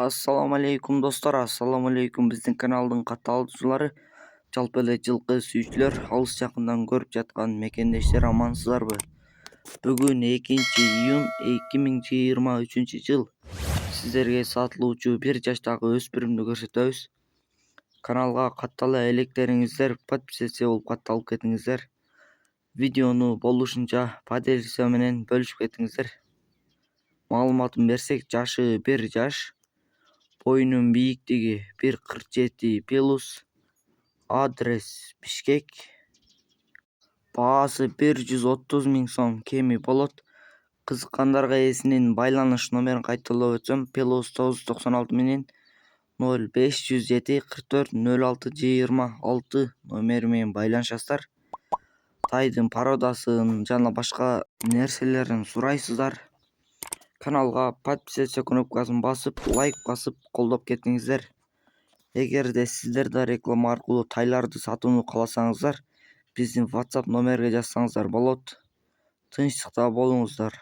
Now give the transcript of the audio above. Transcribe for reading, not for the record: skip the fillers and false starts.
Assalamu alaikum dostlar, assalamu alaikum биздин каналдын катталуучулары, жалпы эле жылкы сүйүүчүлөр, алыс жакындан көрүп жаткан мекендештер амансыздарбы? Бүгүн 2-iyun 2023-жыл. Сиздерге сатылуучу 1 жаштагы өспүрүмдү көрсөтөбүз. Каналга каттала электериңиздер, подписчиси болуп катталып кетиңиздер. Видеону болушунча поделиться менен бөлүшүп кетиңиздер. Маалыматын берсек, жашы 1 жаш. Boyunun büyüklüğü 1,47 plus. Adres Bişkek. Baası 130 ming so'm kemi bolot. Kızıkkandarga esinin байланыш номерин кайталап өтсөм, plus 996 менен 0507 44 06 26 номери менен байланышасыздар. Тайдын пародасын жана башка нерселерин сурайсыздар. Каналга подписаться кнопкасын басып, лайк басып, колдоп кетиңиздер. Эгерде сиздер да реклама аркылуу тайларды сатууну кааласаңыздар, биздин WhatsApp номерге жазсаңыздар болот. Тынчтыкта болуңуздар.